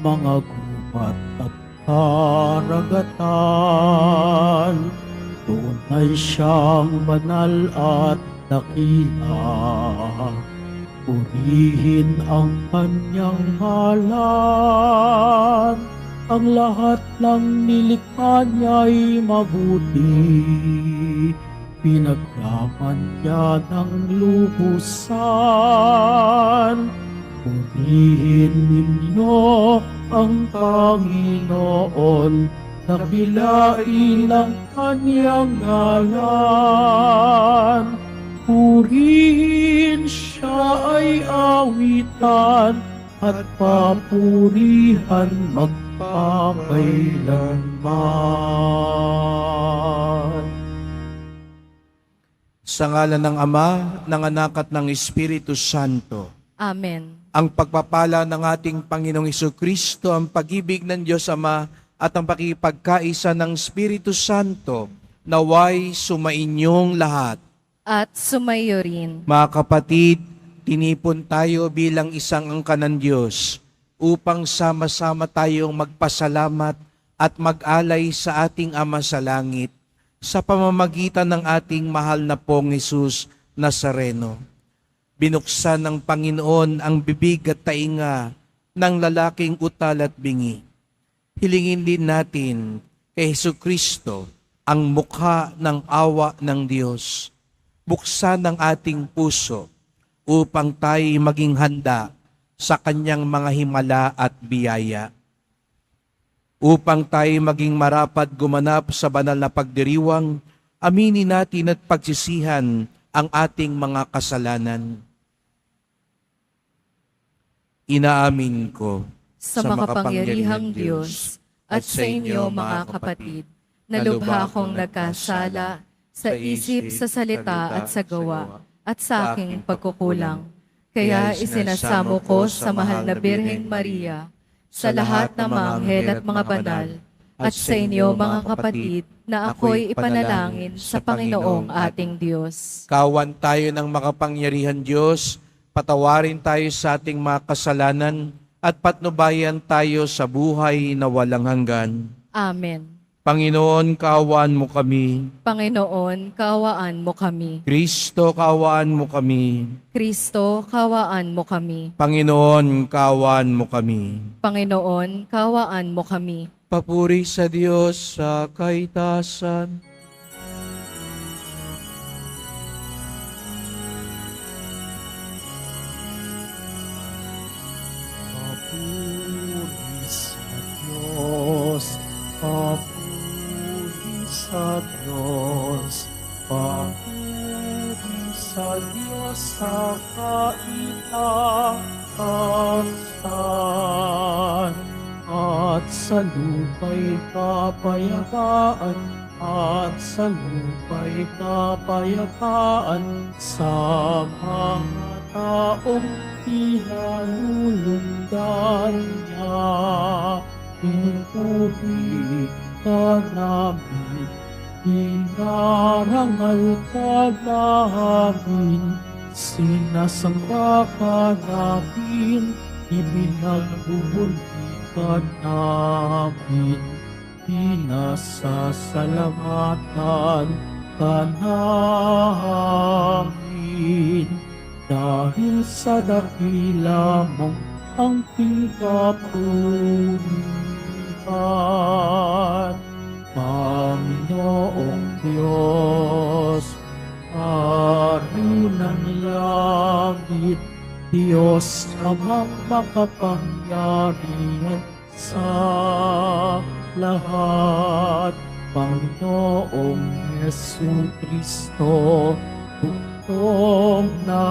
mga gubat at karagatan. Tunay siyang banal at dakila. Purihin ang kanyang ngalan. Ang lahat ng nilikha niya'y mabuti. Pinaglaman niya ng lubusan. Purihin ninyo ang Panginoon, dakilain ang kanyang ngalan. Purihin siya ay awitan at papurihan magpakailanman. Sa ngalan ng Ama, ng Anak at ng Espiritu Santo. Amen. Ang pagpapala ng ating Panginoong Hesukristo, ang pag-ibig ng Diyos Ama at ang pakipagkaisa ng Espiritu Santo naway sumainyong lahat. At sumayo rin. Mga kapatid, tinipon tayo bilang isang angkan ng Diyos upang sama-sama tayong magpasalamat at mag-alay sa ating Ama sa langit sa pamamagitan ng ating mahal na pong Jesus Nazareno. Binuksan ng Panginoon ang bibig at tainga ng lalaking utal at bingi. Hilingin din natin kay Hesukristo ang mukha ng awa ng Diyos. Buksan ang ating puso upang tayo maging handa sa kanyang mga himala at biyaya. Upang tayo maging marapat gumanap sa banal na pagdiriwang, aminin natin at pagsisihan ang ating mga kasalanan. Inaamin ko Sa makapangyarihang Diyos at sa inyo mga kapatid, na lubha akong nagkasala sa isip, sa salita at sa gawa, at sa aking pagkukulang. Kaya isinasamo ko sa mahal na Birheng Maria, sa lahat ng mga anghel at mga banal, at sa inyo mga kapatid, na ako'y ipanalangin sa Panginoong ating Diyos. Kawan tayo ng makapangyarihan Diyos, patawarin tayo sa ating mga kasalanan, at patnubayan tayo sa buhay na walang hanggan. Amen. Panginoon, kaawaan mo kami. Panginoon, kaawaan mo kami. Kristo, kaawaan mo kami. Kristo, kaawaan mo kami. Panginoon, kaawaan mo kami. Panginoon, kaawaan mo kami. Papuri sa Diyos sa kaitasan. Papuri sa Diyos, papuri sa Diyos, papuri sa Diyos sa kaitaasan. At sa lupa'y kapayapaan, at sa lupa'y kapayapaan sa mga taong pinalulundan niya. Pinupuri ka namin, inarangal ka namin, sinasamba ka namin, ibinagbubunti ka namin, pinasasalamatan ka namin. Dahil sa dakila mong angking kapurihan, Panginoong Diyos, Hari ng langit, Diyos amang makapangyarihan sa lahat, Panginoong Hesukristo, buktong na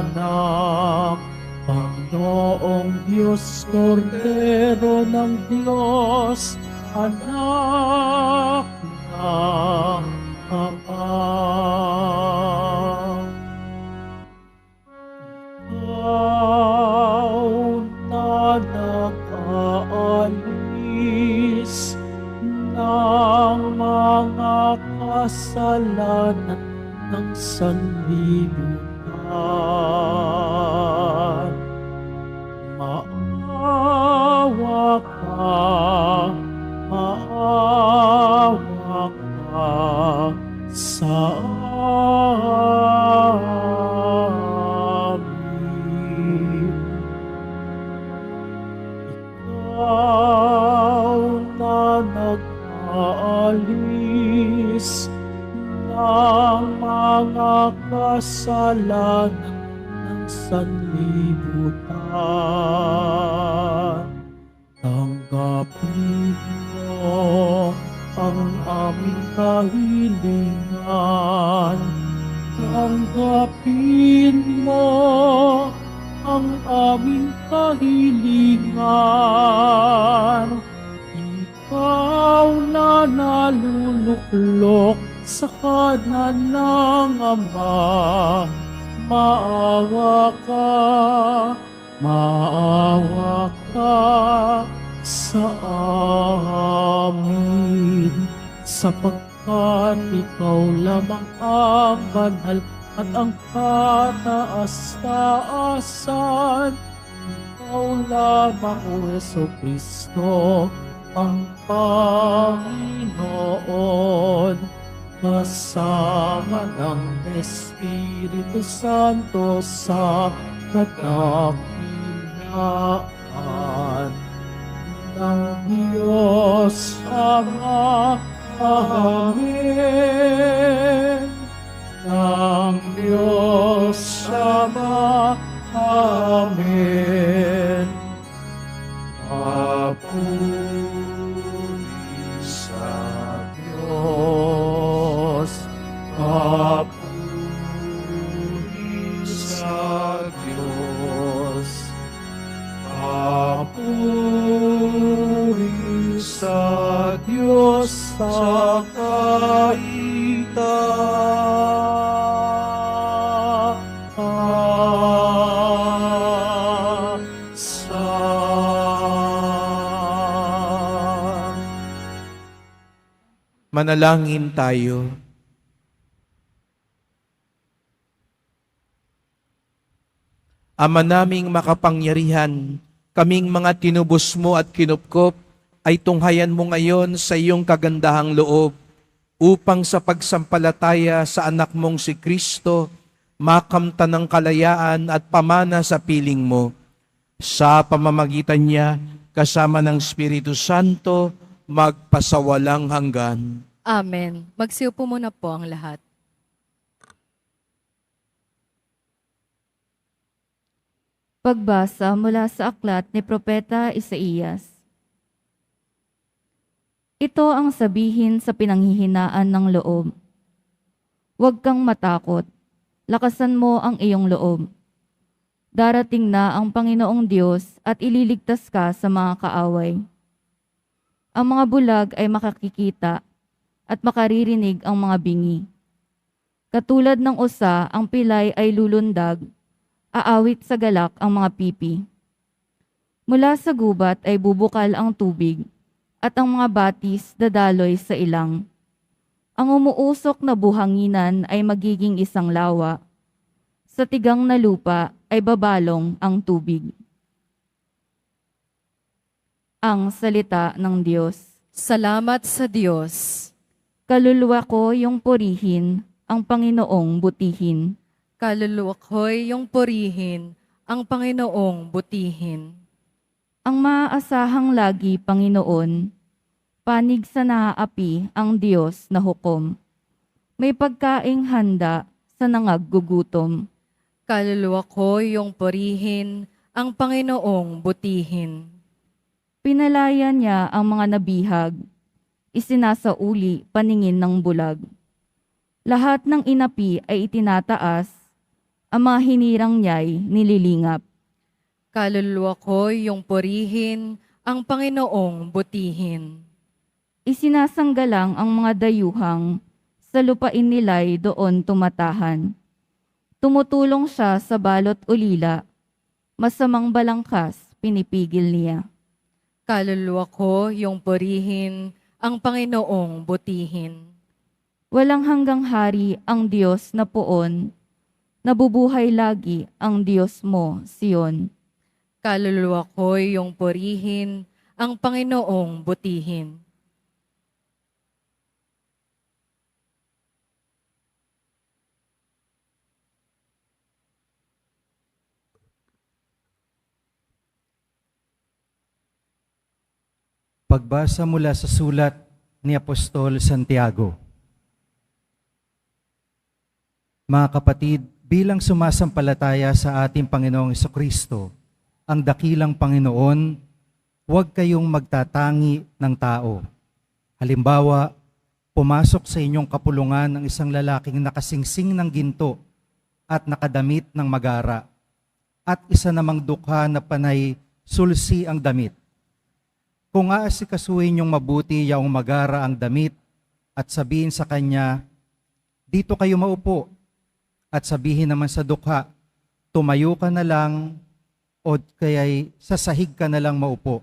anak, Panginoong Diyos, Kordero ng Diyos, anak ng Ama. Ikaw na nakaalis ng mga kasalanan ng sanlibutan, maawa kasalanan ng sanlibutan. Tanggapin mo ang aming kahilingan. Tanggapin mo ang aming kahilingan. Ikaw na naluluklok sa kanan ng Ama, maawa ka sa amin, sapagkat ikaw lamang ang banal at ang kataas-taasan. Ikaw lamang, O Jesucristo, ang Panginoon, kasama ng Espiritu Santo sa kadakilaan ng Diyos Ama. Amen. Ng Diyos Ama. Amen. Papuri sa Diyos. Papuri sa Diyos. Papuri sa Diyos sa kaitaasan. Manalangin tayo. Ama naming makapangyarihan, kaming mga tinubos mo at kinupkop, ay tunghayan mo ngayon sa iyong kagandahang loob, upang sa pagsampalataya sa anak mong si Kristo, makamtan ng kalayaan at pamana sa piling mo. Sa pamamagitan niya, kasama ng Espiritu Santo, magpasawalang hanggan. Amen. Magsiupo muna po ang lahat. Pagbasa mula sa aklat ni Propeta Isaías. Ito ang sabihin sa pinanghihinaan ng loob. Huwag kang matakot, lakasan mo ang iyong loob. Darating na ang Panginoong Diyos at ililigtas ka sa mga kaaway. Ang mga bulag ay makakikita at makaririnig ang mga bingi. Katulad ng usa, ang pilay ay lulundag, aawit sa galak ang mga pipi. Mula sa gubat ay bubukal ang tubig, at ang mga batis dadaloy sa ilang. Ang umuusok na buhanginan ay magiging isang lawa. Sa tigang na lupa ay babalong ang tubig. Ang salita ng Diyos. Salamat sa Diyos. Kaluluwa ko yung purihin, ang Panginoong butihin. Kaluluwa ko'y yung purihin, ang Panginoong butihin. Ang maaasahang lagi, Panginoon, panig sa naaapi ang Diyos na hukom. May pagkaing handa sa nangaggugutom. Kaluluwa ko'y yung purihin, ang Panginoong butihin. Pinalaya niya ang mga nabihag, isinasauli paningin ng bulag. Lahat ng inapi ay itinataas, ang mga hinirang niya'y nililingap. Kaluluwa ko'y yung purihin, ang Panginoong butihin. Isinasanggalang ang mga dayuhang, sa lupain nila'y doon tumatahan. Tumutulong siya sa balot ulila, masamang balangkas pinipigil niya. Kaluluwa ko yung purihin, ang Panginoong butihin. Walang hanggang hari ang Diyos na poon, nabubuhay lagi ang Diyos mo, Sion. Kaluluwa ko'y yung purihin, ang Panginoong butihin. Pagbasa mula sa sulat ni Apostol Santiago. Mga kapatid, bilang sumasampalataya sa ating Panginoong Hesukristo, ang dakilang Panginoon, huwag kayong magtatangi ng tao. Halimbawa, pumasok sa inyong kapulungan ng isang lalaking nakasingsing ng ginto at nakadamit ng magara, at isa namang dukha na panay sulsi ang damit. Kung aasikasuhin niyong mabuti yaong magara ang damit at sabihin sa kanya, dito kayo maupo, at sabihin naman sa dukha, tumayo ka na lang o kaya'y sa sahig ka na lang maupo.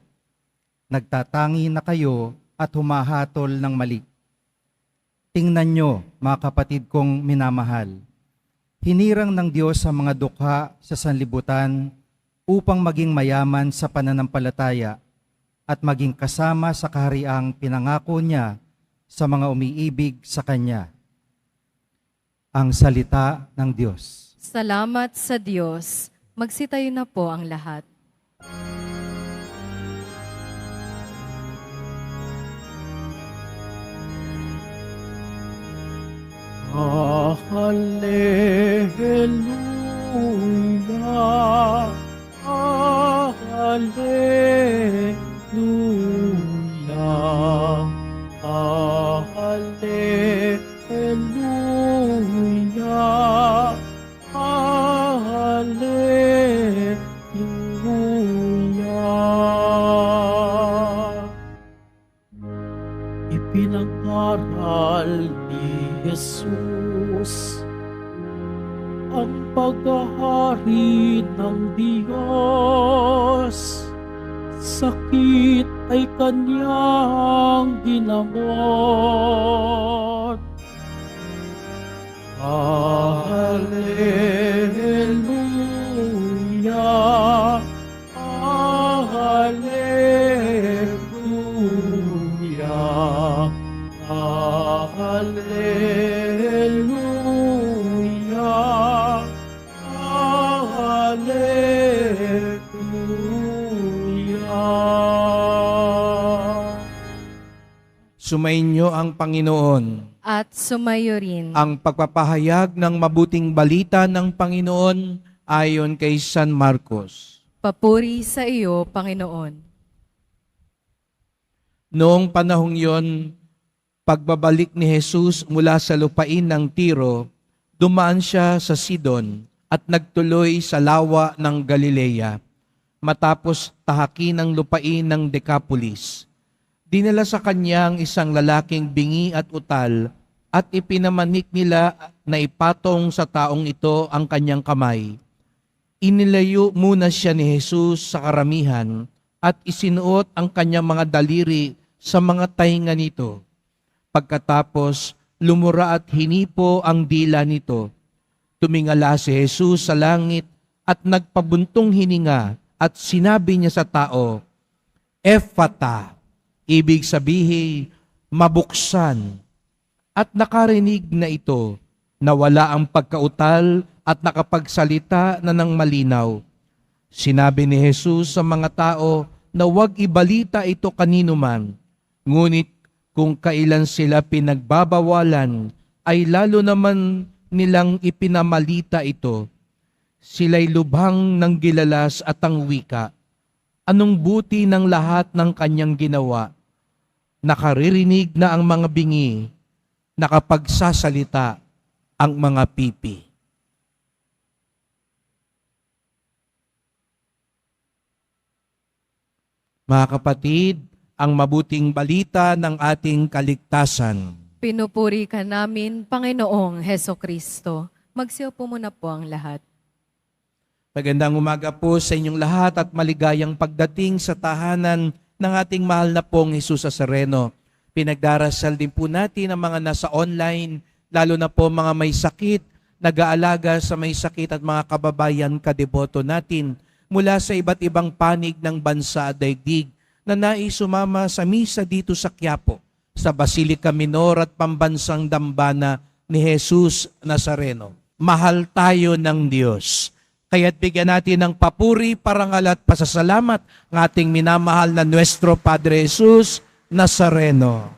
Nagtatangi na kayo at humahatol ng mali. Tingnan nyo, mga kapatid kong minamahal, hinirang ng Diyos sa mga dukha sa sanlibutan upang maging mayaman sa pananampalataya at maging kasama sa kahariang pinangako niya sa mga umiibig sa Kanya. Ang salita ng Diyos. Salamat sa Diyos. Magsitayo na po ang lahat. Hallelujah, hallelujah, hallelujah, hallelujah. Ipinangaral ni Jesus ang paghahari ng Diyos. Sakit ay Kanyang ginamot. Hallelujah, hallelujah, hallelujah, hallelujah. Sumainyo ang Panginoon. At sumayo rin. Ang pagpapahayag ng mabuting balita ng Panginoon ayon kay San Marcos. Papuri sa iyo, Panginoon. Noong panahong yon, pagbabalik ni Jesus mula sa lupain ng Tiro, dumaan siya sa Sidon at nagtuloy sa lawa ng Galilea, matapos tahakin ang lupain ng Decapolis. Dinala sa kanya ang isang lalaking bingi at utal at ipinamanik nila na ipatong sa taong ito ang kanyang kamay. Inilayo muna siya ni Jesus sa karamihan at isinuot ang kanyang mga daliri sa mga tainga nito. Pagkatapos, lumura at hinipo ang dila nito. Tumingala si Jesus sa langit at nagpabuntong hininga at sinabi niya sa tao, Ephata, ibig sabihin, mabuksan. At nakarinig na ito, nawala ang pagkautal at nakapagsalita na ng malinaw. Sinabi ni Jesus sa mga tao na huwag ibalita ito kanino man, ngunit kung kailan sila pinagbabawalan, ay lalo naman nilang ipinamalita ito. Sila'y lubhang ng gilalas at ang wika. Anong buti ng lahat ng kanyang ginawa? Nakaririnig na ang mga bingi, nakapagsasalita ang mga pipi. Mga kapatid, ang mabuting balita ng ating kaligtasan. Pinupuri ka namin, Panginoong Hesukristo. Magsiupo muna po ang lahat. Magandang umaga po sa inyong lahat at maligayang pagdating sa tahanan ng ating mahal na pong Jesus Nazareno. Pinagdarasal din po natin ang mga nasa online, lalo na po mga may sakit, nag-aalaga sa may sakit at mga kababayan kadeboto natin mula sa iba't ibang panig ng bansa at daigdig na nais sumama sa misa dito sa Quiapo, sa Basilica Minor at Pambansang Dambana ni Jesus Nazareno. Mahal tayo ng Diyos. Kaya't bigyan natin ng papuri, parangal at pasasalamat ng ating minamahal na Nuestro Padre Jesus Nazareno.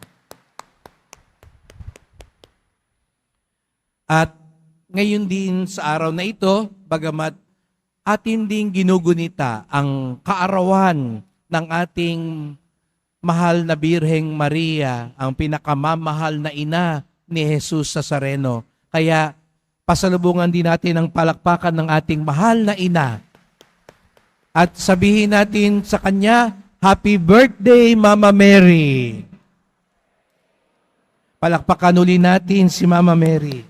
At ngayon din sa araw na ito, bagamat atin din ginugunita ang kaarawan ng ating mahal na Birheng Maria, ang pinakamamahal na ina ni Jesus Nazareno. Kaya pasalubungan din natin ang palakpakan ng ating mahal na ina. At sabihin natin sa kanya, Happy birthday, Mama Mary! Palakpakan uli natin si Mama Mary.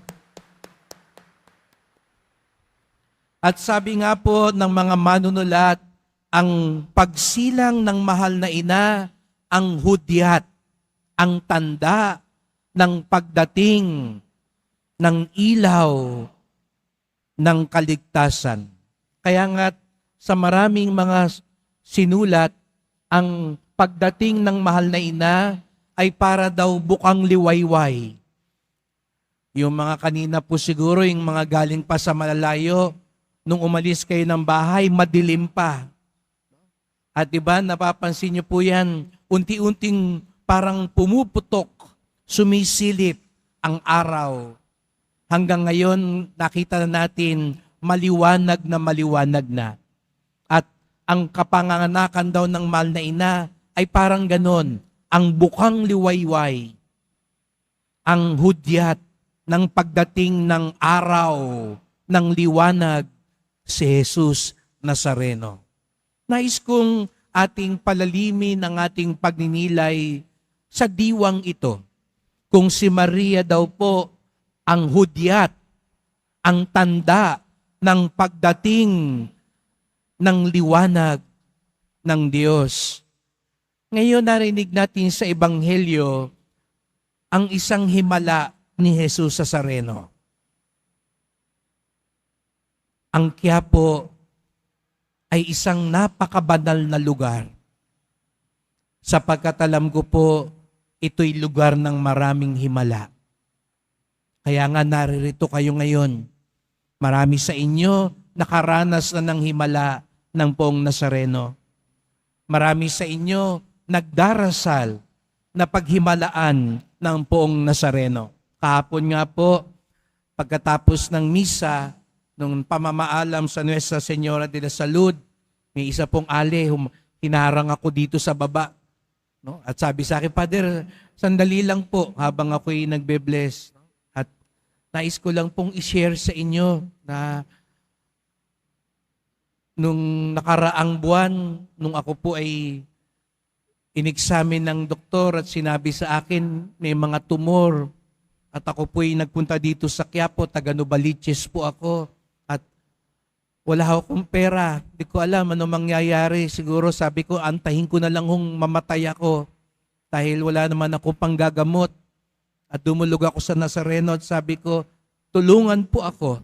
At sabi nga po ng mga manunulat, ang pagsilang ng mahal na ina, ang hudyat, ang tanda ng pagdating ng ilaw ng kaligtasan. Kaya nga sa maraming mga sinulat, ang pagdating ng mahal na ina ay para daw bukang liwayway. Yung mga kanina po siguro, yung mga galing pa sa malalayo, nung umalis kayo ng bahay, madilim pa. At diba, napapansin niyo po yan, unti-unting parang pumuputok, sumisilip ang araw. Hanggang ngayon, nakita na natin, maliwanag na. At ang kapanganakan daw ng mahal na ina ay parang ganon, ang bukang liwayway, ang hudyat ng pagdating ng araw, ng liwanag, si Jesus Nazareno. Nais kong ating palalimin ang ating pagninilay sa diwang ito. Kung si Maria daw po ang hudyat, ang tanda ng pagdating ng liwanag ng Diyos. Ngayon narinig natin sa Ebanghelyo ang isang himala ni Jesus Nazareno. Ang Quiapo ay isang napakabanal na lugar. Sapagkat alam ko po, ito'y lugar ng maraming himala. Kaya nga naririto kayo ngayon. Marami sa inyo nakaranas na ng himala ng Poong Nazareno. Marami sa inyo nagdarasal na paghimalaan ng Poong Nazareno. Kahapon nga po, pagkatapos ng misa, nung pamamaalam sa Nuestra Señora de la Salud, may isa pong ale, hinarang ako dito sa baba. No? At sabi sa akin, Father, sandali lang po habang ako'y nagbe-bless. At nais ko lang pong i-share sa inyo na nung nakaraang buwan, nung ako po ay in-examine ng doktor at sinabi sa akin, may mga tumor. At ako po ay nagpunta dito sa Quiapo, taga Novaliches po ako. Wala akong pera. Hindi ko alam ano mangyayari. Siguro sabi ko, antahin ko na lang kung mamatay ako. Dahil wala naman ako panggagamot. At dumulog ako sa Nazareno at sabi ko, tulungan po ako.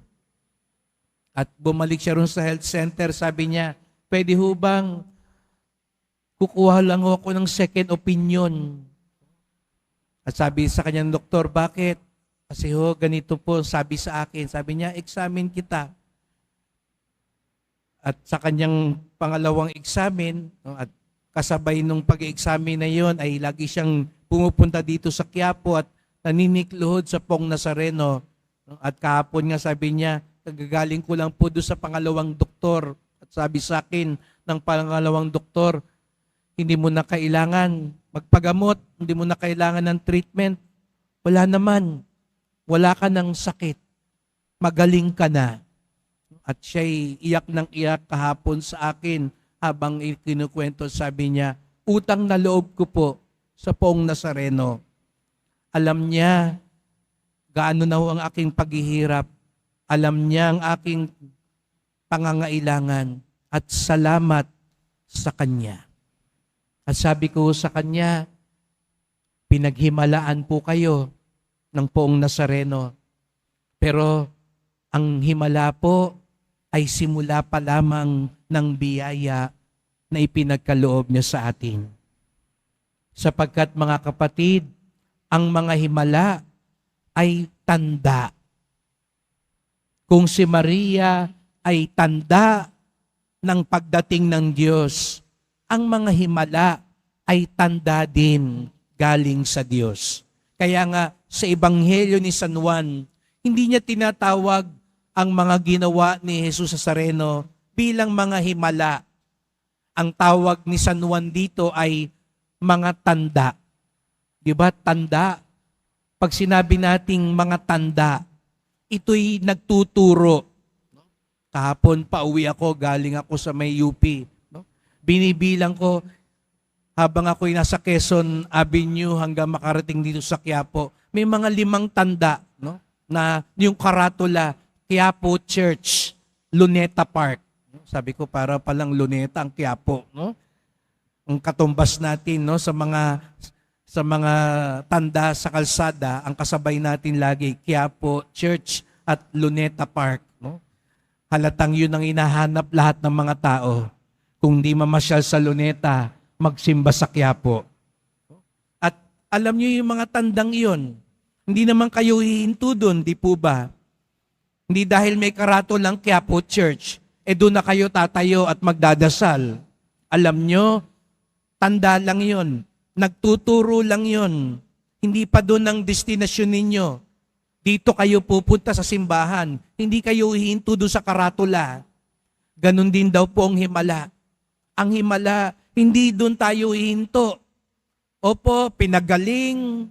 At bumalik siya ron sa health center. Sabi niya, pwede ho bang kukuha lang ako ng second opinion? At sabi sa kanyang doktor, bakit? Kasi ho, ganito po sabi sa akin. Sabi niya, examine kita. At sa kanyang pangalawang examine, no, at kasabay nung pag-examine na yon ay lagi siyang pumupunta dito sa Quiapo at naninikluhod sa Poong Nazareno. No, at kahapon nga sabi niya, kagagaling ko lang po doon sa pangalawang doktor. At sabi sa akin ng pangalawang doktor, hindi mo na kailangan magpagamot, hindi mo na kailangan ng treatment. Wala naman. Wala ka ng sakit. Magaling ka na. At siya'y iyak ng iyak kahapon sa akin habang ikinukwento, sabi niya, utang na loob ko po sa Poong Nazareno. Alam niya gaano na ho ang aking paghihirap. Alam niya ang aking pangangailangan at salamat sa Kanya. At sabi ko sa Kanya, pinaghimalaan po kayo ng Poong Nazareno. Pero ang himala po ay simula pa lamang ng biyaya na ipinagkaloob niya sa atin. Sapagkat mga kapatid, ang mga himala ay tanda. Kung si Maria ay tanda ng pagdating ng Diyos, ang mga himala ay tanda din galing sa Diyos. Kaya nga sa Ebanghelyo ni San Juan, hindi niya tinatawag ang mga ginawa ni Jesus Nazareno bilang mga himala. Ang tawag ni San Juan dito ay mga tanda. Di ba? Tanda. Pag sinabi nating mga tanda, ito'y nagtuturo. Kahapon pauwi ako, galing ako sa may UP. No? Binibilang ko, habang ako'y nasa Quezon Avenue hanggang makarating dito sa Quiapo, may mga 5 tanda, no? Na yung karatula, Quiapo Church, Luneta Park. Sabi ko, para palang Luneta ang Quiapo, no? Ang katumbas natin, no, sa mga tanda sa kalsada, ang kasabay natin lagi Quiapo Church at Luneta Park, no? Halatang yun ang hinahanap lahat ng mga tao. Kung di mamasyal sa Luneta, magsimba sa Quiapo. At alam niyo yung mga tandang iyon, hindi naman kayo hihinto doon, di po ba? Hindi dahil may karatol ng Quiapo Church, doon na kayo tatayo at magdadasal. Alam nyo, tanda lang yon, nagtuturo lang yon. Hindi pa doon ang destinasyon ninyo. Dito kayo pupunta sa simbahan. Hindi kayo hihinto doon sa karatula. Ganon din daw po ang himala. Ang himala, hindi doon tayo hihinto. Opo, pinagaling,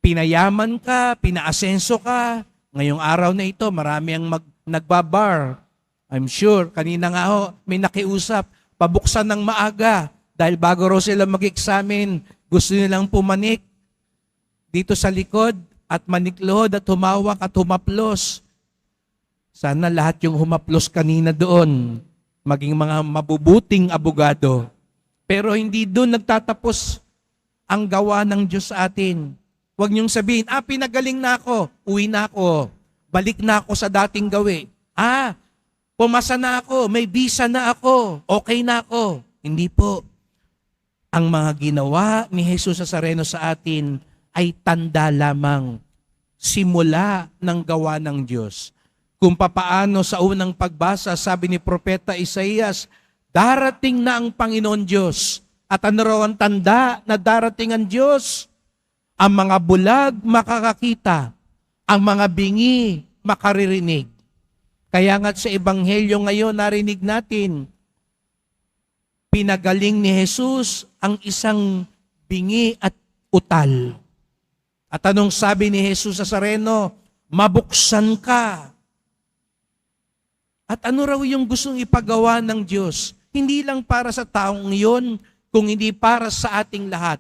pinayaman ka, pinaasenso ka. Ngayong araw na ito, marami ang nagbabar. I'm sure, kanina nga ho, may nakiusap, pabuksan ng maaga. Dahil bago raw sila mag-examine, gusto nilang pumanik dito sa likod at maniklod at humawak at humaplos. Sana lahat yung humaplos kanina doon, maging mga mabubuting abogado. Pero hindi doon nagtatapos ang gawa ng Diyos sa atin. Huwag niyong sabihin, pinagaling na ako, uwi na ako, balik na ako sa dating gawi. Pumasa na ako, may visa na ako, okay na ako. Hindi po. Ang mga ginawa ni Jesus Nazareno sa atin ay tanda lamang, simula ng gawa ng Diyos. Kung papaano sa unang pagbasa, sabi ni Propeta Isaías, darating na ang Panginoon Diyos. At ano raw ang tanda na darating ang Diyos? Ang mga bulag makakakita, ang mga bingi makaririnig. Kaya nga sa Ebanghelyo ngayon narinig natin, pinagaling ni Jesus ang isang bingi at utal. At anong sabi ni Jesus Nazareno? Mabuksan ka. At ano raw yung gustong ipagawa ng Diyos? Hindi lang para sa taong iyon, kung hindi para sa ating lahat.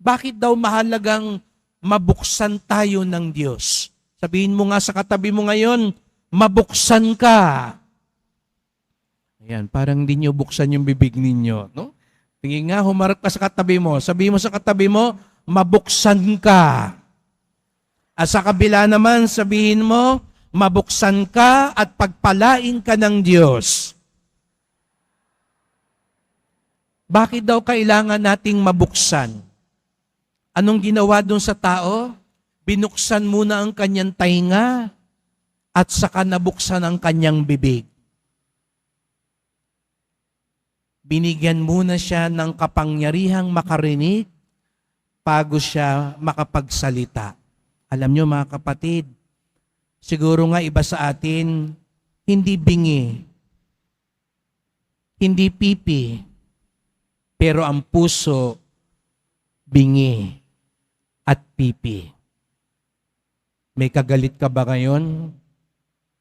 Bakit daw mahalagang mabuksan tayo ng Diyos? Sabihin mo nga sa katabi mo ngayon, mabuksan ka. Ayan, parang hindi nyo buksan yung bibig ninyo. No? Tingin nga, humarap ka sa katabi mo. Sabihin mo sa katabi mo, mabuksan ka. At sa kabila naman, sabihin mo, mabuksan ka at pagpalain ka ng Diyos. Bakit daw kailangan nating mabuksan? Anong ginawa doon sa tao? Binuksan muna ang kanyang tainga at saka nabuksan ang kanyang bibig. Binigyan muna siya ng kapangyarihang makarinig bago siya makapagsalita. Alam nyo mga kapatid, siguro nga iba sa atin, hindi bingi, hindi pipi, pero ang puso, bingi at pipi. May kagalit ka ba ngayon?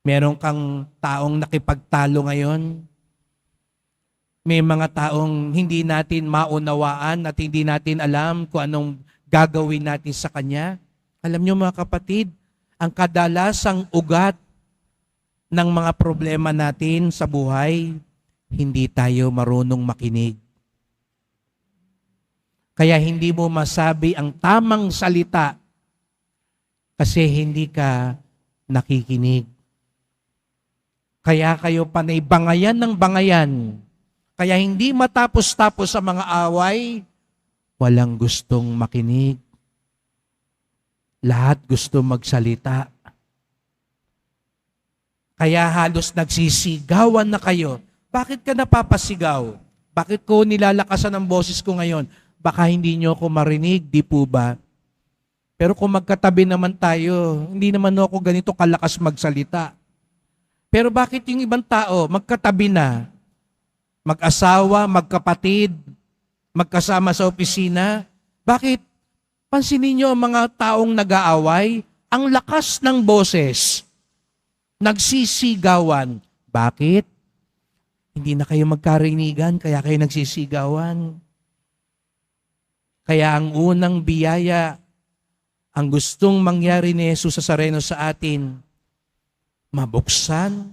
Meron kang taong nakipagtalo ngayon? May mga taong hindi natin maunawaan at hindi natin alam kung anong gagawin natin sa kanya? Alam niyo mga kapatid, ang kadalasang ugat ng mga problema natin sa buhay, hindi tayo marunong makinig. Kaya hindi mo masabi ang tamang salita kasi hindi ka nakikinig. Kaya kayo panay bangayan ng bangayan. Kaya hindi matapos-tapos sa mga away, walang gustong makinig. Lahat gusto magsalita. Kaya halos nagsisigawan na kayo. Bakit ka napapasigaw? Bakit ko nilalakasan ang boses ko ngayon? Baka hindi nyo ako marinig, di po ba? Pero kung magkatabi naman tayo, hindi naman ako ganito kalakas magsalita. Pero bakit yung ibang tao, magkatabi na, mag-asawa, magkapatid, magkasama sa opisina, bakit? Pansinin niyo ang mga taong nag-aaway, ang lakas ng boses, nagsisigawan. Bakit? Hindi na kayo magkarinigan, kaya kayo nagsisigawan. Kaya ang unang biyaya, ang gustong mangyari ni Jesus Nazareno sa atin, mabuksan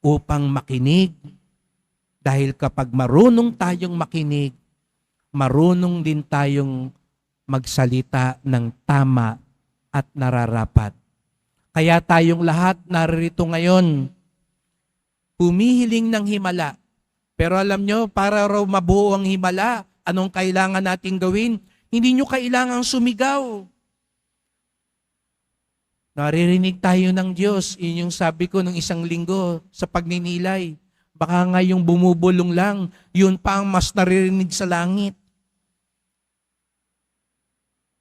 upang makinig. Dahil kapag marunong tayong makinig, marunong din tayong magsalita ng tama at nararapat. Kaya tayong lahat naririto ngayon, humihiling ng himala. Pero alam nyo, para raw mabuo ang himala, anong kailangan nating gawin? Hindi nyo kailangang sumigaw. Naririnig tayo ng Diyos. Yun yung sabi ko nung isang linggo sa pagninilay. Baka nga yung bumubulong lang, yun pa ang mas naririnig sa langit.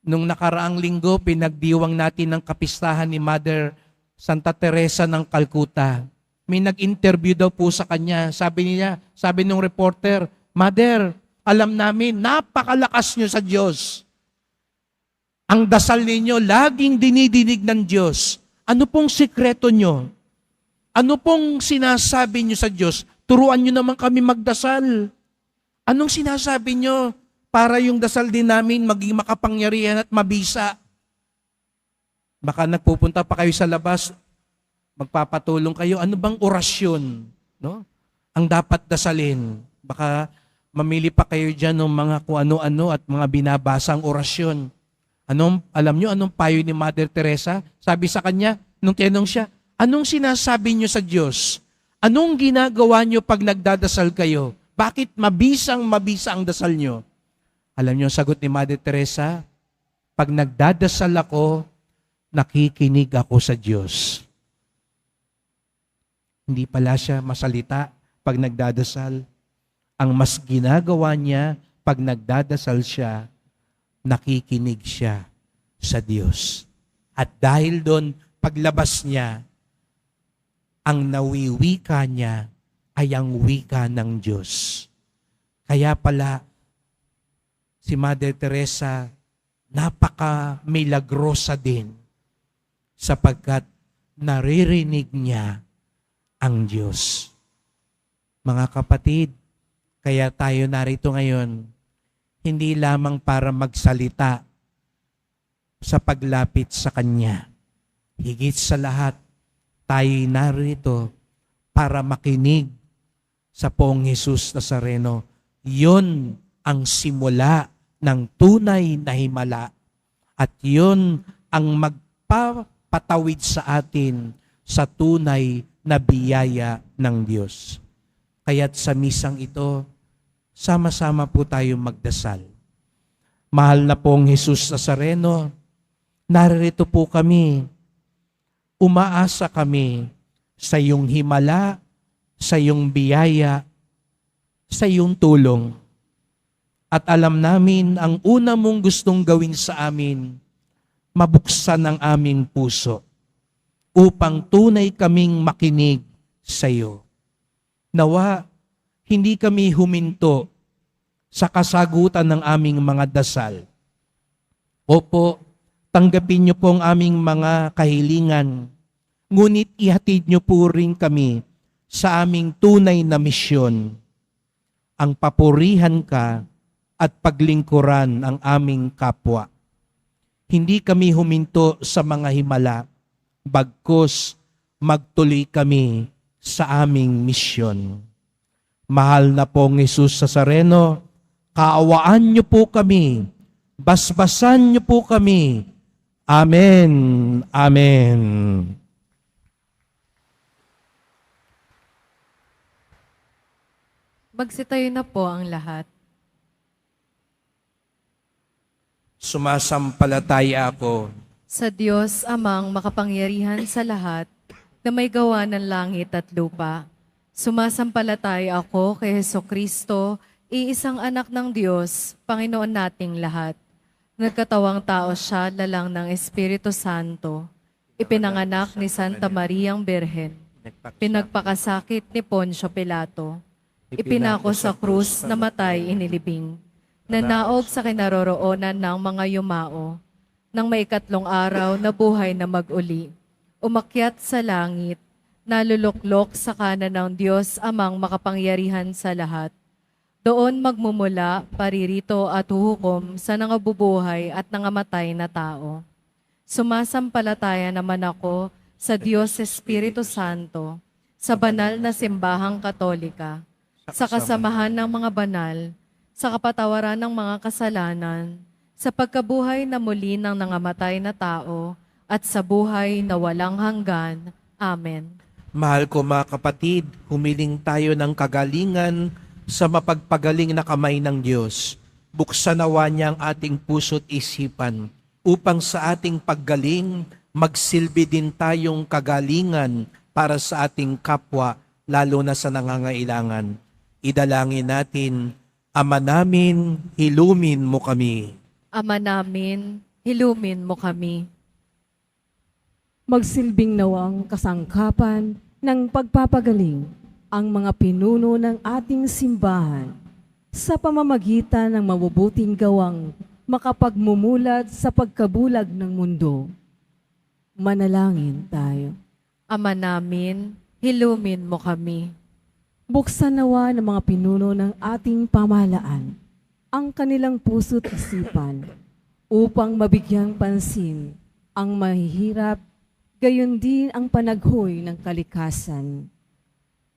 Nung nakaraang linggo, pinagdiwang natin ng kapistahan ni Mother Santa Teresa ng Calcutta. May nag-interview daw po sa kanya. Sabi nung reporter, Mother, alam namin, napakalakas nyo sa Diyos. Ang dasal ninyo, laging dinidinig ng Diyos. Ano pong sikreto nyo? Ano pong sinasabi nyo sa Diyos? Turuan nyo naman kami magdasal. Anong sinasabi nyo? Para yung dasal din namin maging makapangyarihan at mabisa. Baka nagpupunta pa kayo sa labas, magpapatulong kayo. Ano bang orasyon, no? Ang dapat dasalin? Baka mamili pa kayo dyan ng mga kung ano-ano at mga binabasang orasyon. Alam nyo anong payo ni Mother Teresa? Sabi sa kanya, nung tinanong siya, anong sinasabi nyo sa Diyos? Anong ginagawa nyo pag nagdadasal kayo? Bakit mabisa ang dasal nyo? Alam niyo ang sagot ni Mother Teresa? Pag nagdadasal ako, nakikinig ako sa Diyos. Hindi pala siya masalita pag nagdadasal. Ang mas ginagawa niya, pag nagdadasal siya, nakikinig siya sa Diyos. At dahil doon, paglabas niya, ang nawiwika niya ay ang wika ng Diyos. Kaya pala, si Mother Teresa, napaka-milagrosa din sapagkat naririnig niya ang Diyos. Mga kapatid, kaya tayo narito ngayon, hindi lamang para magsalita sa paglapit sa Kanya. Higit sa lahat, tayo'y narito para makinig sa Poong Jesus Nazareno. Yun ang simula ng tunay na himala. At yun ang magpapatawid sa atin sa tunay na biyaya ng Diyos. Kaya't sa misang ito, sama-sama po tayong magdasal. Mahal na pong Jesus Nazareno, narito po kami. Umaasa kami sa iyong himala, sa iyong biyaya, sa iyong tulong. At alam namin, ang una mong gustong gawin sa amin, mabuksan ang aming puso upang tunay kaming makinig sa iyo. Nawa, hindi kami huminto sa kasagutan ng aming mga dasal. Opo, tanggapin niyo po ang aming mga kahilingan, ngunit ihatid niyo po rin kami sa aming tunay na misyon, ang papurihan ka at paglingkuran ang aming kapwa. Hindi kami huminto sa mga himala, bagkus magtuloy kami sa aming misyon. Mahal na pong Jesus Nazareno, kaawaan niyo po kami, basbasan niyo po kami. Amen. Amen. Magsitayo na po ang lahat. Sumasampalataya ako Sa Diyos amang makapangyarihan sa lahat, na may gawa ng langit at lupa. Sumasampalataya ako kay Hesukristo, iisang anak ng Diyos, Panginoon nating lahat. Nagkatawang tao siya, lalang ng Espiritu Santo. Ipinanganak ni Santa Mariang Birhen. Pinagpakasakit ni Poncio Pilato. Ipinako sa krus, namatay, inilibing. Nanaog sa kinaroroonan ng mga yumao. Nang maikatlong araw, nabuhay na mag-uli. Umakyat sa langit, naluluklok sa kanan ng Diyos amang makapangyarihan sa lahat. Doon magmumula, paririto at huhukom sa nangabubuhay at nangamatay na tao. Sumasampalataya naman ako sa Diyos Espiritu Santo, sa banal na simbahang katolika, sa kasamahan ng mga banal, sa kapatawaran ng mga kasalanan, sa pagkabuhay na muli ng nangamatay na tao, at sa buhay na walang hanggan. Amen. Mahal ko mga kapatid, humiling tayo ng kagalingan sa mapagpagaling na kamay ng Diyos. Buksan nawa niya ang ating puso't isipan upang sa ating paggaling, magsilbi din tayong kagalingan para sa ating kapwa, lalo na sa nangangailangan. Idalangin natin, Ama namin, hilumin mo kami. Ama namin, hilumin mo kami. Magsilbing nawang kasangkapan ng pagpapagaling ang mga pinuno ng ating simbahan sa pamamagitan ng mabubuting gawang makapagmumulat sa pagkabulag ng mundo. Manalangin tayo. Ama namin, hilumin mo kami. Buksan nawa ng mga pinuno ng ating pamahalaan ang kanilang puso't isipan upang mabigyang pansin ang mahihirap, gayon din ang panaghoy ng kalikasan.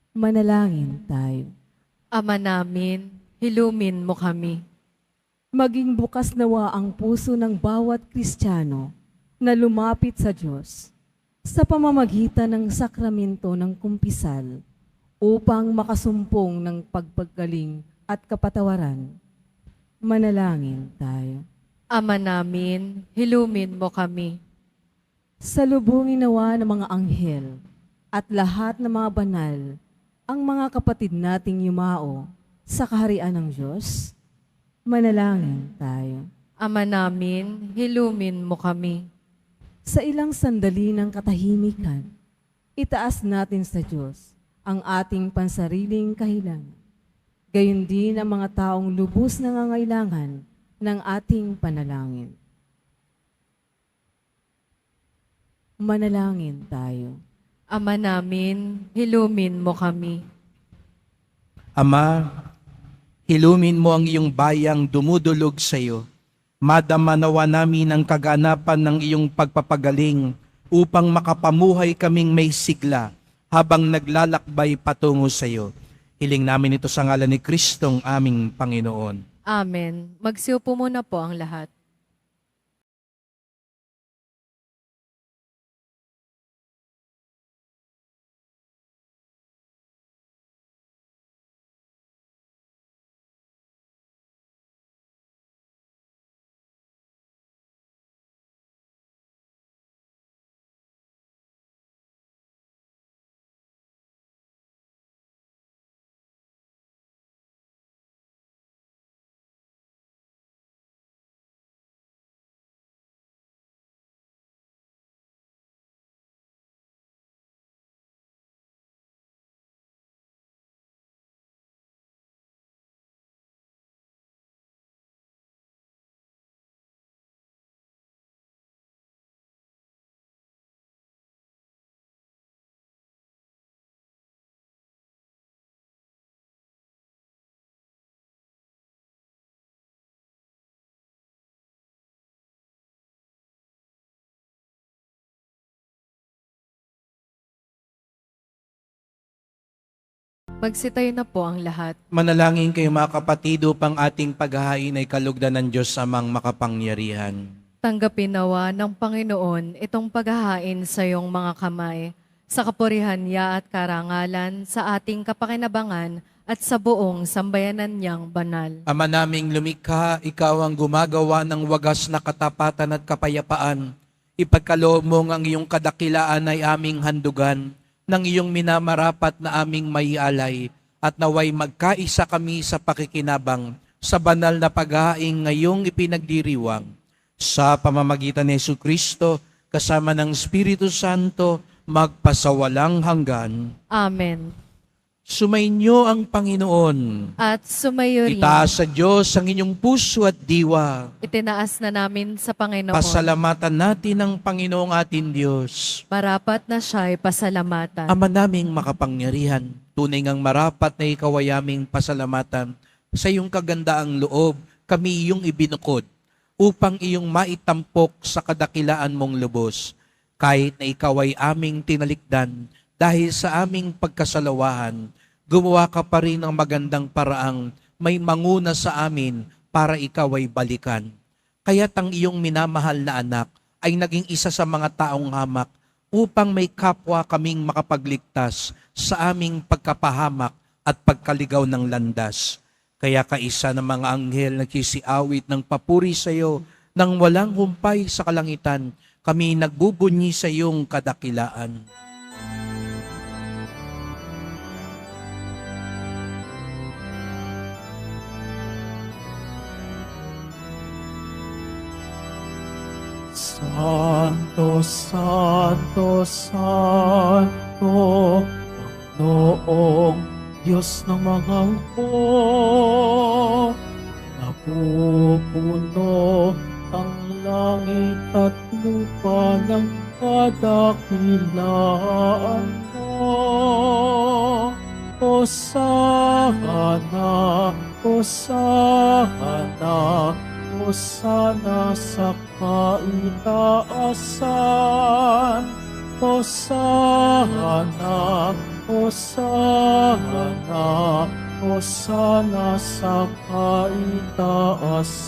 Manalangin tayo. Ama namin, hilumin mo kami. Maging bukas nawa ang puso ng bawat Kristiyano na lumapit sa Diyos sa pamamagitan ng sakramento ng kumpisal upang makasumpong ng pagpagaling at kapatawaran. Manalangin tayo. Ama namin, hilumin mo kami. Salubungin nawa ng mga anghel at lahat ng mga banal ang mga kapatid nating yumao sa kaharian ng Diyos. Manalangin tayo. Ama namin, hilumin mo kami. Sa ilang sandali ng katahimikan, itaas natin sa Diyos ang ating pansariling kahilangan. Gayon din ang mga taong lubos na nangangailangan ng ating panalangin. Manalangin tayo. Ama namin, hilumin mo kami. Ama, hilumin mo ang iyong bayang dumudulog sa iyo. Madama nawa namin ang kaganapan ng iyong pagpapagaling upang makapamuhay kaming may sigla habang naglalakbay patungo sa iyo. Hiling namin ito sa ngalan ni Kristong aming Panginoon. Amen. Magsiupo muna po ang lahat. Magsitayo na po ang lahat. Manalangin kayo mga kapatid upang ating paghahain ay kalugdan ng Diyos amang makapangyarihan. Tanggapin nawa ng Panginoon itong paghahain sa iyong mga kamay, sa kapurihan niya at karangalan, sa ating kapakinabangan at sa buong sambayanan niyang banal. Ama naming lumikha, ikaw ang gumagawa ng wagas na katapatan at kapayapaan. Ipagkaloob mo ang iyong kadakilaan ay aming handugan, ng iyong minamarapat na aming maialay, at naway magkaisa kami sa pakikinabang sa banal na paghahain ngayong ipinagdiriwang sa pamamagitan ni Jesucristo, kasama ng Espiritu Santo, magpasawalang hanggan. Amen. Sumainyo ang Panginoon. At sumayo rin. Itaas sa Diyos ang inyong puso at diwa. Itinaas na namin sa Panginoon. Pasalamatan natin ang Panginoong ating Diyos. Marapat na siya'y pasalamatan. Ama naming makapangyarihan, tunay ngang marapat na ikaw ay aming pasalamatan. Sa iyong kagandaang loob, kami iyong ibinukod upang iyong maitampok sa kadakilaan mong lubos. Kahit na ikaw ay aming tinalikdan, dahil sa aming pagkasalawahan, gumawa ka pa rin ng magandang paraang may manguna sa amin para ikaw ay balikan. Kaya't ang iyong minamahal na anak ay naging isa sa mga taong hamak upang may kapwa kaming makapagligtas sa aming pagkapahamak at pagkaligaw ng landas. Kaya kaisa ng mga anghel nagsisiawit ng papuri sa iyo nang walang humpay sa kalangitan, kami nagbubunyi sa iyong kadakilaan. Santo, Santo, Santo, Panginoong Diyos ng mga hukbo, napupuno ang langit at lupa ng kadakilaan mo. Hosana, Hosana, Hosana sa kaitaasan. Hosana, Hosana, Hosana sa kaitaasan.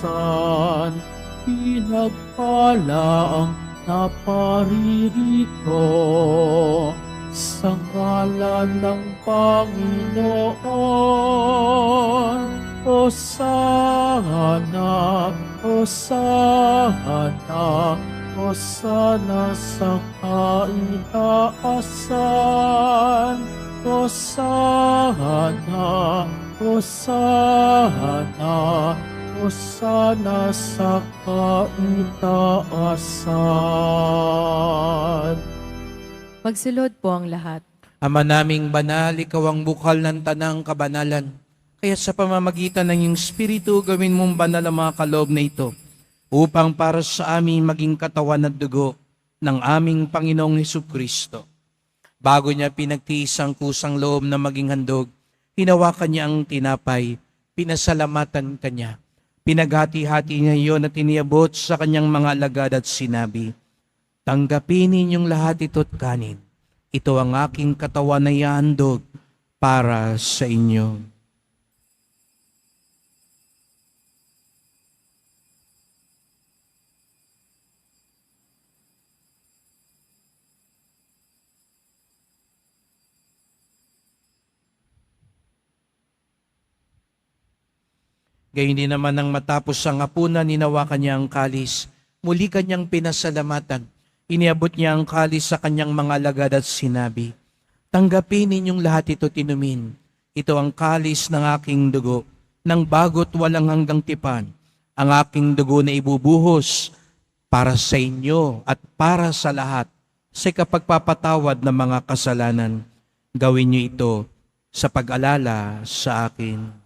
Pinagpala ang naparirito sa ngalan ng Panginoon. Hosana, Hosana, Hosana sa kaitaasan. Hosana, Hosana, Hosana sa kaitaasan. Magsilod po ang lahat. Ama naming banal, ikaw ang bukal ng tanang kabanalan. Kaya sa pamamagitan ng iyong Espiritu, gawin mong banal ang mga kaloob na ito, upang para sa amin maging katawan at dugo ng aming Panginoong Hesukristo. Bago niya pinagtiis ang kusang loob na maging handog, hinawakan niya ang tinapay, pinasalamatan kanya. Pinaghati-hati niya iyon at iniabot sa kanyang mga alagad at sinabi, "Tanggapin ninyong lahat ito't kanin. Ito ang aking katawan na ihahandog para sa inyo." Gayun din naman nang matapos ang hapunan, ninawakan niya ang kalis. Muli kanyang pinasalamatan. Iniabot niya ang kalis sa kanyang mga alagad at sinabi, "Tanggapin ninyong lahat ito tinumin. Ito ang kalis ng aking dugo, ng bago't walang hanggang tipan. Ang aking dugo na ibubuhos para sa inyo at para sa lahat sa kapagpapatawad ng mga kasalanan. Gawin niyo ito sa pag-alala sa akin."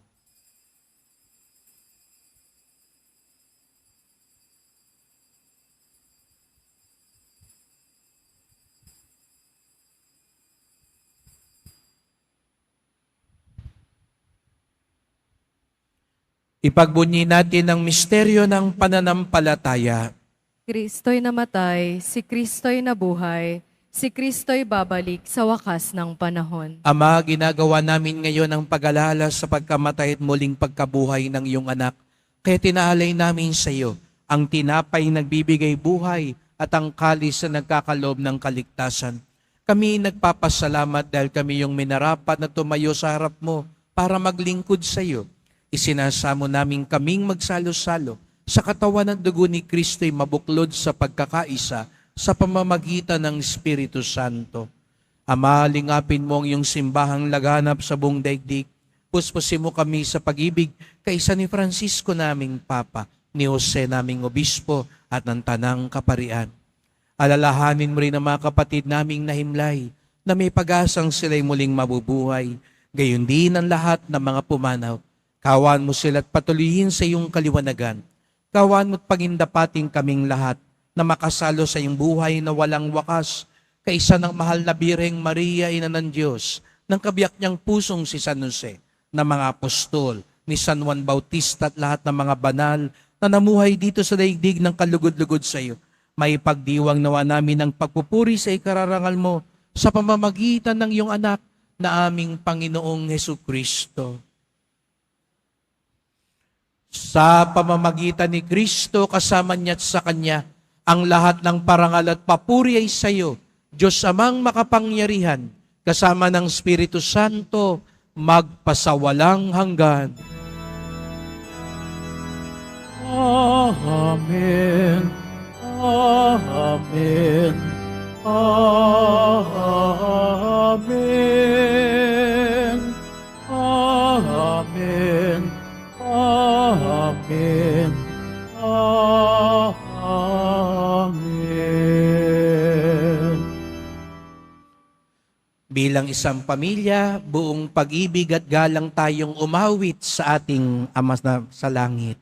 Ipagbunyi natin ang misteryo ng pananampalataya. Kristo'y namatay, si Kristo'y nabuhay, si Kristo'y babalik sa wakas ng panahon. Ama, ginagawa namin ngayon ang pag-alala sa pagkamatay at muling pagkabuhay ng iyong anak. Kaya tinaalay namin sa iyo ang tinapay nagbibigay buhay at ang kalis na nagkakaloob ng kaligtasan. Kami nagpapasalamat dahil kami yung minarapat na tumayo sa harap mo para maglingkod sa iyo. Isinasamo namin kaming magsalo-salo sa katawan at dugo ni Kristo'y mabuklod sa pagkakaisa sa pamamagitan ng Espiritu Santo. Ama, lingapin mo ang iyong simbahang laganap sa buong daigdig. Puspusin mo kami sa pag-ibig kaisa ni Francisco naming Papa, ni Jose naming obispo at ng tanang kaparian. Alalahanin mo rin ang mga kapatid naming nahimlay na may pag-asang sila'y muling mabubuhay, gayon din ang lahat ng mga pumanaw. Kawan mo sila at patuloyin sa iyong kaliwanagan. Kawan mo't pagindapating kaming lahat na makasalo sa iyong buhay na walang wakas, kaisa ng mahal na Birheng Maria, Ina ng Diyos, ng kabiyak niyang pusong si San Jose, na mga apostol, ni San Juan Bautista at lahat ng mga banal na namuhay dito sa daigdig ng kalugod-lugod sa iyo. May pagdiwang nawa namin ng pagpupuri sa ikararangal mo sa pamamagitan ng iyong anak na aming Panginoong Hesukristo. Sa pamamagitan ni Kristo, kasama niya at sa Kanya, ang lahat ng parangal at papuri ay sa iyo, Diyos Amang makapangyarihan, kasama ng Espiritu Santo, magpasawalang hanggan. Amen. Amen. Amen. Amen. Amen. Amen. Bilang isang pamilya, buong pag-ibig at galang tayong umawit sa ating Ama na sa langit.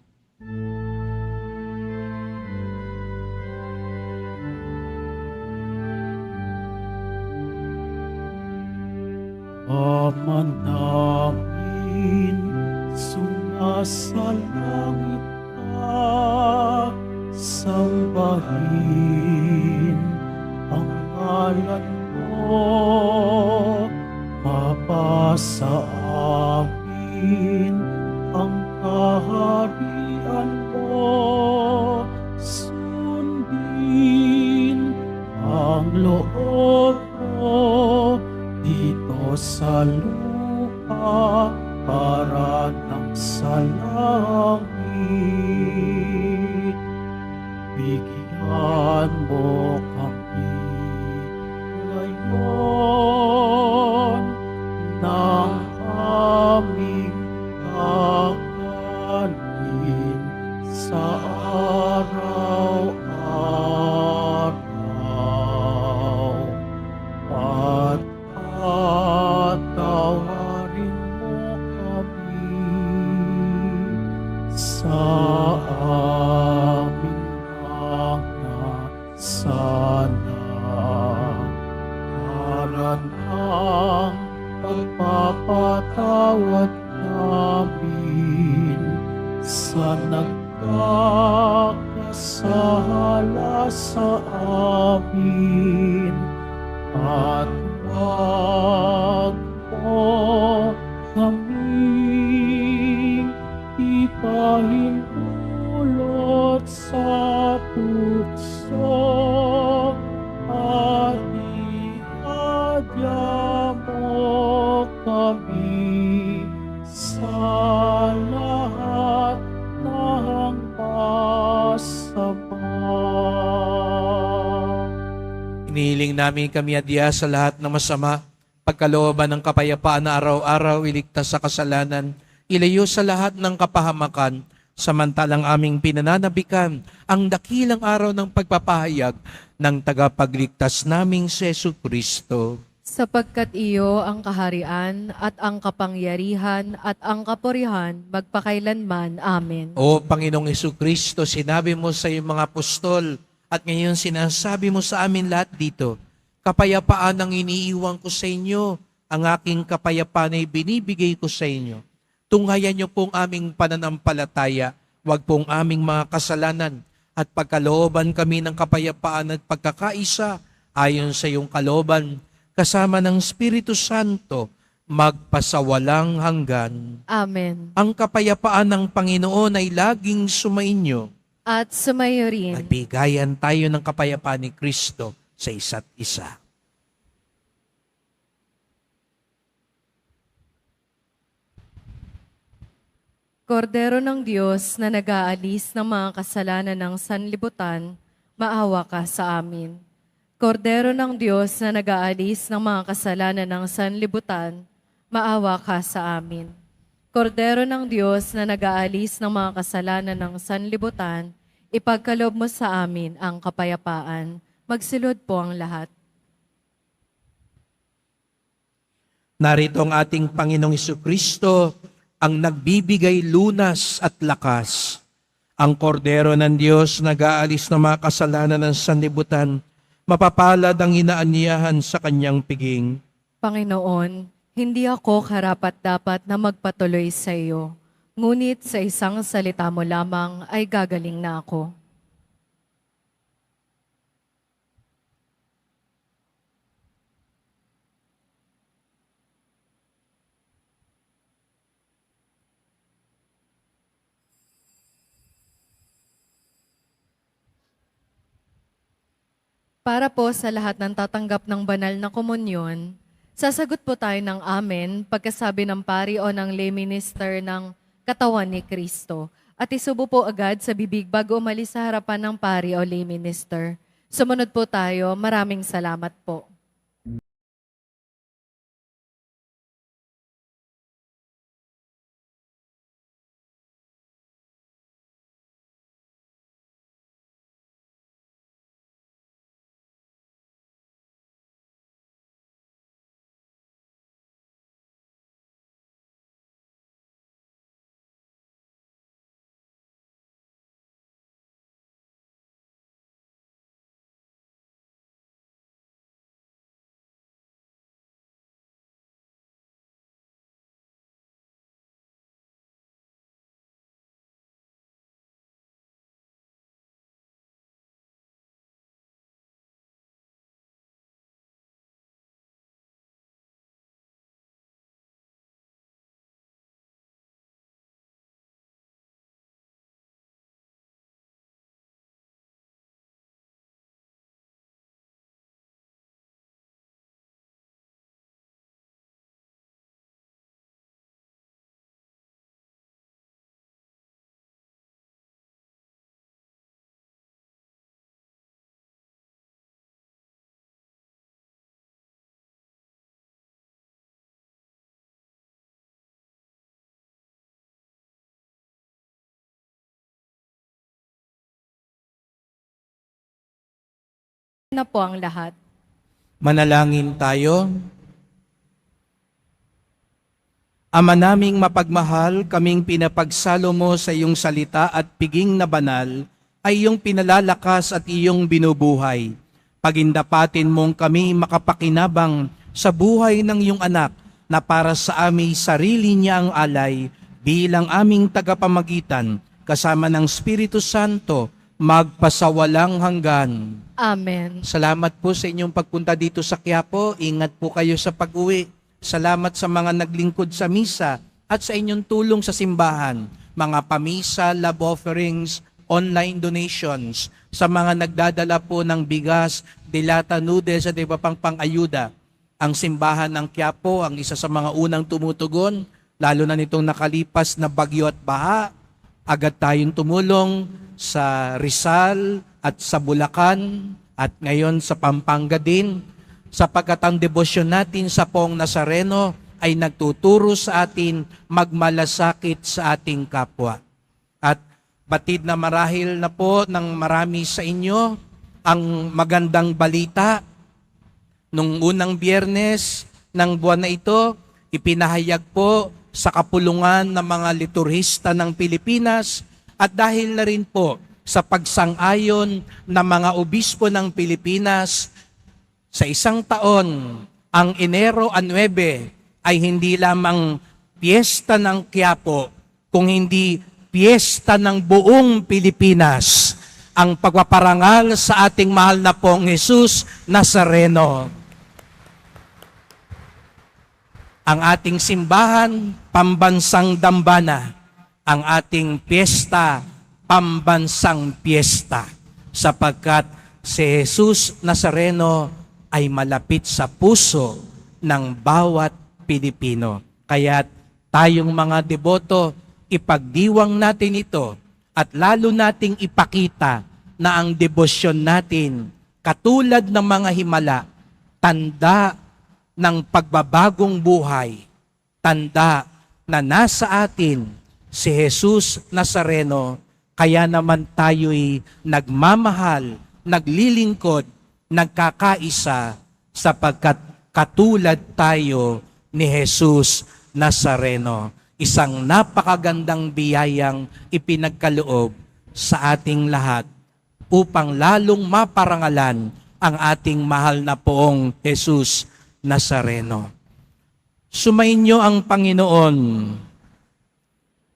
Ama namin, sumasalangit ka, sambahin ang ngalan mo, mapasa amin ang kaharian mo, sundin ang loob mo dito sa lupa para ng sa langit. Bigyan mo kami ngayon ng aming kakanin sa araw-araw. At patawarin mo kami sa aming mga sana. Haranang pagpapatawad namin sa nagkakasala sa amin. At wag mo kaming ipahintulot sa tukso at ihadya mo kami sa lahat ng masama. Inihiling namin kami adya sa lahat ng masama, pagkalooban ng kapayapaan na araw-araw iligtas sa kasalanan, ilayo sa lahat ng kapahamakan, samantalang aming pinananabikan ang dakilang araw ng pagpapahayag ng tagapagligtas naming si Jesucristo. Sapagkat iyo ang kaharian at ang kapangyarihan at ang kapurihan magpakailanman. Amen. O Panginoong Jesucristo, sinabi mo sa iyong mga apostol, at ngayon sinasabi mo sa amin lahat dito, kapayapaan ang iniiwan ko sa inyo, ang aking kapayapaan ay binibigay ko sa inyo. Tunghayan niyo pong aming pananampalataya, wag pong aming mga kasalanan, at pagkalooban kami ng kapayapaan at pagkakaisa ayon sa iyong kalooban, kasama ng Espiritu Santo, magpasawalang hanggan. Amen. Ang kapayapaan ng Panginoon ay laging sumainyo. At sumayo rin. At bigayan tayo ng kapayapaan ni Kristo sa isa't isa. Kordero ng Diyos na nag-aalis ng mga kasalanan ng sanlibutan, maawa ka sa amin. Kordero ng Diyos na nag-aalis ng mga kasalanan ng sanlibutan, maawa ka sa amin. Kordero ng Diyos na nag-aalis ng mga kasalanan ng sanlibutan, ipagkaloob mo sa amin ang kapayapaan. Magsilod po ang lahat. Narito ang ating Panginoong Jesucristo, ang nagbibigay lunas at lakas. Ang kordero ng Diyos nag-aalis ng mga kasalanan ng sanlibutan, mapapalad ang inaanyahan sa kanyang piging. Panginoon, hindi ako karapat-dapat na magpatuloy sa iyo, ngunit sa isang salita mo lamang ay gagaling na ako. Para po sa lahat ng tatanggap ng banal na komunyon, sasagot po tayo ng amen pagkasabi ng pari o ng lay minister ng katawan ni Kristo. At isubo po agad sa bibig bago umalis sa harapan ng pari o lay minister. Sumunod po tayo. Maraming salamat po. Na po ang lahat. Manalangin tayo. Ama naming mapagmahal, kaming pinapagsalo mo sa iyong salita at piging na banal, ay iyong pinalalakas at iyong binubuhay. Pagindapatin mong kami makapakinabang sa buhay ng iyong anak na para sa aming sarili niya ang alay bilang aming tagapamagitan kasama ng Espiritu Santo magpasawalang hanggan. Amen. Salamat po sa inyong pagpunta dito sa Quiapo. Ingat po kayo sa pag-uwi. Salamat sa mga naglingkod sa misa at sa inyong tulong sa simbahan. Mga pamisa, love offerings, online donations, sa mga nagdadala po ng bigas, dilata, noodles at iba pang pang-ayuda. Ang simbahan ng Quiapo, ang isa sa mga unang tumutugon, lalo na nitong nakalipas na bagyo at baha. Agad tayong tumulong sa Rizal at sa Bulacan at ngayon sa Pampanga din, sapagkat ang debosyon natin sa Poong Nazareno ay nagtuturo sa atin magmalasakit sa ating kapwa. At batid na marahil na po ng marami sa inyo ang magandang balita. Nung unang Biyernes ng buwan na ito, ipinahayag po sa kapulungan ng mga liturhista ng Pilipinas at dahil na rin po sa pagsang-ayon ng mga obispo ng Pilipinas, sa isang taon, ang Enero 9 ay hindi lamang piyesta ng Quiapo, kung hindi piyesta ng buong Pilipinas, ang pagpaparangal sa ating mahal na Poong Jesus Nazareno. Ang ating simbahan, pambansang dambana. Ang ating piyesta, pambansang piyesta. Sapagkat si Jesus Nazareno ay malapit sa puso ng bawat Pilipino. Kaya tayong mga deboto, ipagdiwang natin ito at lalo nating ipakita na ang debosyon natin, katulad ng mga himala, tanda ng pagbabagong buhay, tanda na nasa atin si Jesus Nazareno, kaya naman tayo'y nagmamahal, naglilingkod, nagkakaisa, sapagkat katulad tayo ni Jesus Nazareno. Isang napakagandang biyayang ipinagkaloob sa ating lahat upang lalong maparangalan ang ating mahal na poong Jesus Nazareno. Sumainyo ang Panginoon.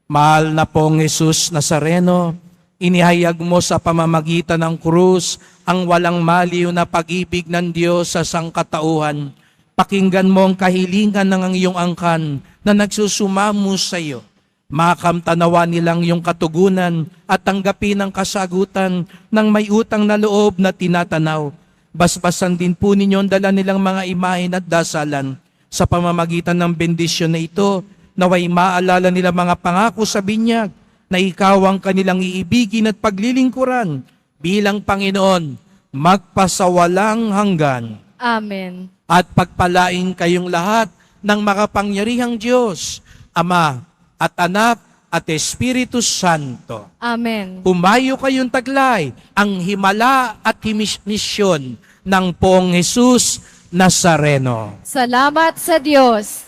Mahal na poong Jesus Nazareno, inihayag mo sa pamamagitan ng krus ang walang maliw na pag-ibig ng Diyos sa sangkatauhan. Pakinggan mo ang kahilingan ng iyong angkan na nagsusumamo sa iyo. Makamtanawa nilang iyong katugunan at tanggapin ang kasagutan ng may utang na loob na tinatanaw. Basbasan din po ninyo ang dala nilang mga imahen at dasalan. Sa pamamagitan ng bendisyon na ito, naway maalala nila mga pangako sa binyag na ikaw ang kanilang iibigin at paglilingkuran bilang Panginoon, magpasawalang hanggan. Amen. At pagpalain kayong lahat ng makapangyarihang Diyos, Ama at Anak at Espiritu Santo. Amen. Humayo kayong taglay ang himala at misyon ng Poong Jesus Nazareno. Salamat sa Diyos.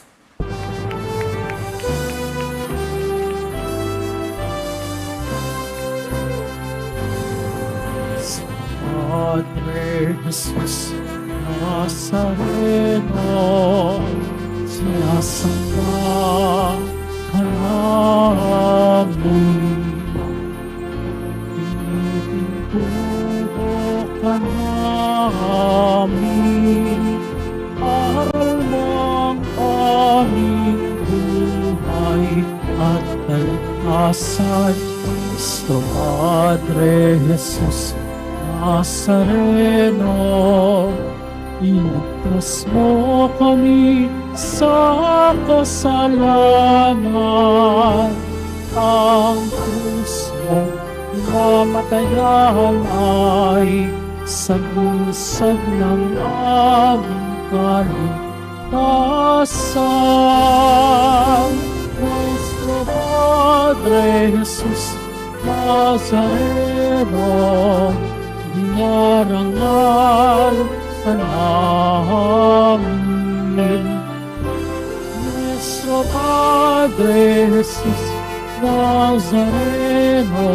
Padre Jesus Nazareno, sinasamba ka namin. Pinipintuho ka namin, aral ng aming buhay at kalikasan. Cristo Padre Jesus Nazareno, iligtas mo kami sa kasalanan. Ang krus mo namatayan ay sagusag ng aming kaligtasan. Nuestro Padre Jesus Nazareno, dinarangal ka namin. Nuestro Padre Jesus Nazareno,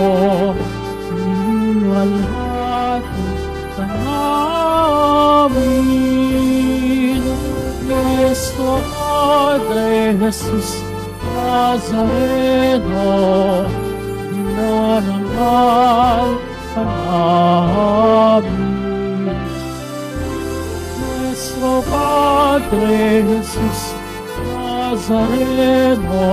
niwalhati ka namin. Nuestro Padre Jesus Nazareno, dinarangal ka namin. Nuestro Padre Jesus Nazareno,